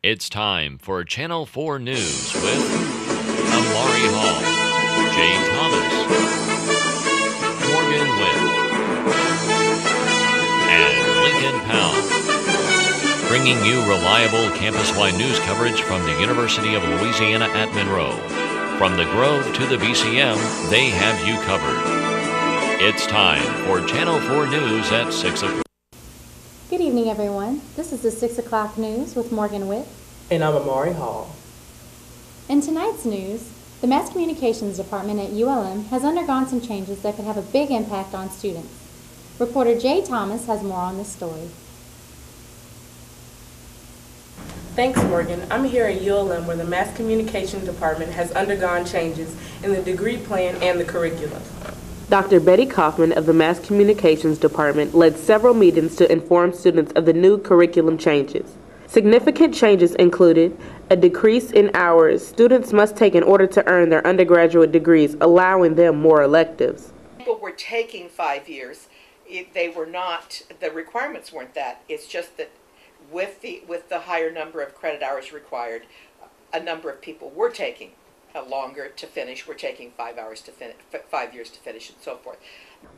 It's time for Channel 4 News with Imari Hall, Jade Thomas, Morgan Witt, and Lincoln Powell, bringing you reliable campus-wide news coverage from the University of Louisiana at Monroe. From the Grove to the BCM, they have you covered. It's time for Channel 4 News at 6 o'clock. Good evening, everyone. This is the 6 o'clock news with Morgan Witt. And I'm Imari Hall. In tonight's news, the Mass Communications Department at ULM has undergone some changes that could have a big impact on students. Reporter Jade Thomas has more on this story. Thanks, Morgan. I'm here at ULM where the Mass Communications Department has undergone changes in the degree plan and the curriculum. Dr. Betty Kaufman of the Mass Communications Department led several meetings to inform students of the new curriculum changes. Significant changes included a decrease in hours students must take in order to earn their undergraduate degrees, allowing them more electives. People were taking 5 years. They were not, the requirements weren't that. It's just that with the higher number of credit hours required, a number of people were taking longer to finish. We're taking 5 hours to finish, 5 years to finish, and so forth.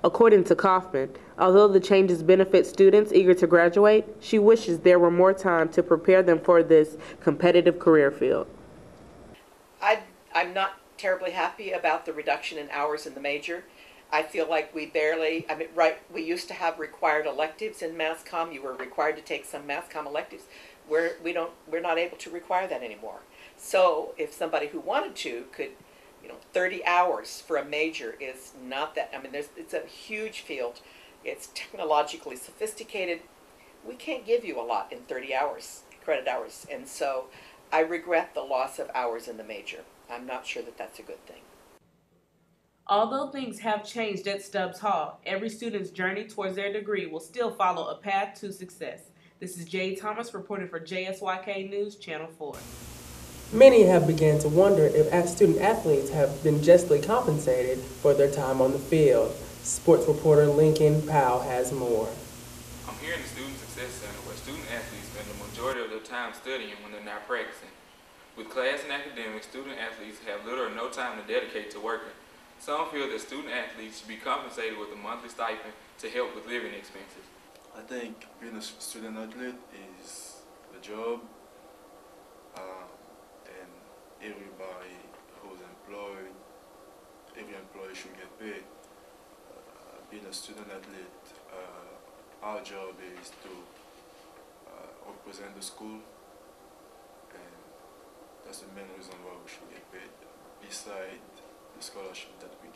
According to Kaufman, although the changes benefit students eager to graduate, she wishes there were more time to prepare them for this competitive career field. I'm not terribly happy about the reduction in hours in the major. I feel like we used to have required electives in Mass Comm. You were required to take some Mass Comm electives. We're not able to require that anymore. So if somebody who wanted to could, 30 hours for a major is not that. I mean, it's a huge field. It's technologically sophisticated. We can't give you a lot in 30 hours, credit hours. And so I regret the loss of hours in the major. I'm not sure that that's a good thing. Although things have changed at Stubbs Hall, every student's journey towards their degree will still follow a path to success. This is Jade Thomas reporting for JSYK News, Channel 4. Many have begun to wonder if student athletes have been justly compensated for their time on the field. Sports reporter Lincoln Powell has more. I'm here in the Student Success Center where student athletes spend the majority of their time studying when they're not practicing. With class and academics, student athletes have little or no time to dedicate to working. Some feel that student athletes should be compensated with a monthly stipend to help with living expenses. I think being a student athlete is a job, and everybody who's employed, every employee should get paid. Being a student athlete, our job is to represent the school, and that's the main reason why we should get paid, besides the scholarship that we get.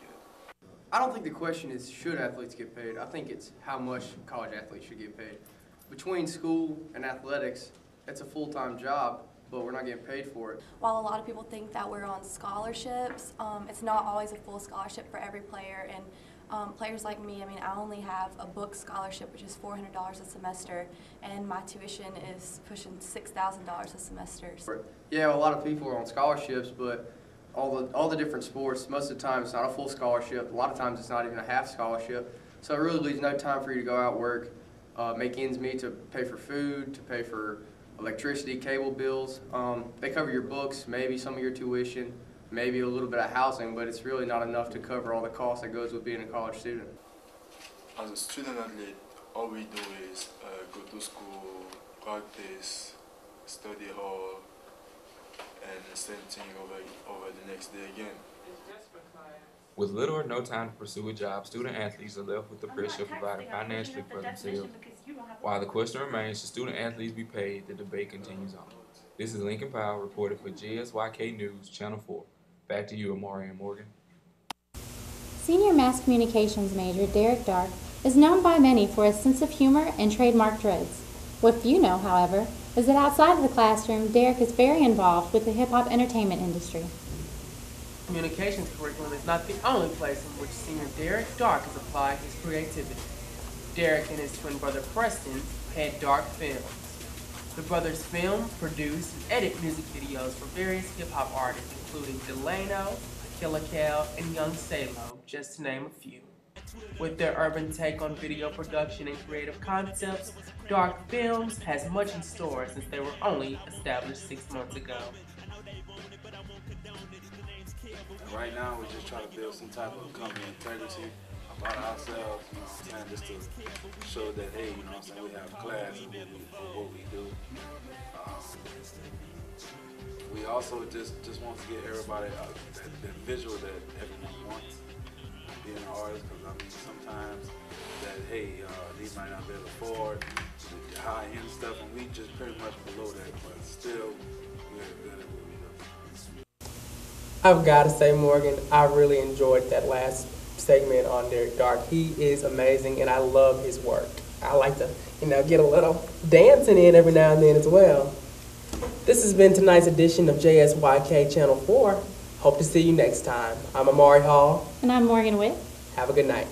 I don't think the question is should athletes get paid. I think it's how much college athletes should get paid. Between school and athletics, it's a full-time job, but we're not getting paid for it. While a lot of people think that we're on scholarships, it's not always a full scholarship for every player. And players like me, I only have a book scholarship, which is $400 a semester, and my tuition is pushing $6,000 a semester. Yeah, a lot of people are on scholarships, but all the different sports, most of the time it's not a full scholarship. A lot of times it's not even a half scholarship. So it really leaves no time for you to go out and work, make ends meet to pay for food, to pay for electricity, cable bills. They cover your books, maybe some of your tuition, maybe a little bit of housing, but it's really not enough to cover all the costs that goes with being a college student. As a student athlete, all we do is go to school, practice, study hall, and the same thing over the next day again. With little or no time to pursue a job, student athletes are left with the pressure of providing financially for themselves. While the question remains, should student athletes be paid, the debate continues on. This is Lincoln Powell reporting for JSYK News, Channel 4. Back to you, Imari and Morgan. Senior Mass Communications major Derek Dark is known by many for his sense of humor and trademark dreads. What few know, however, is that outside of the classroom, Derek is very involved with the hip-hop entertainment industry. Communications curriculum is not the only place in which senior Derek Dark has applied his creativity. Derek and his twin brother Preston had Dark Films. The brothers film, produce, and edit music videos for various hip-hop artists, including Delano, Killer Cal, and Young Salo, just to name a few. With their urban take on video production and creative concepts, Dark Films has much in store since they were only established 6 months ago. Right now, we're just trying to build some type of company integrity about ourselves, you know what I'm saying, just to show that, hey, you know what I'm saying, we have class in what we do. We also just want to get everybody that visual that everyone wants, being an artist, because I mean, sometimes that, hey, these might not be able to afford the high-end stuff, and we just pretty much below that, but still, we're good at what we do. I've got to say, Morgan, I really enjoyed that last segment on Derek Dark. He is amazing, and I love his work. I like to, get a little dancing in every now and then as well. This has been tonight's edition of JSYK Channel 4. Hope to see you next time. I'm Imari Hall. And I'm Morgan Witt. Have a good night.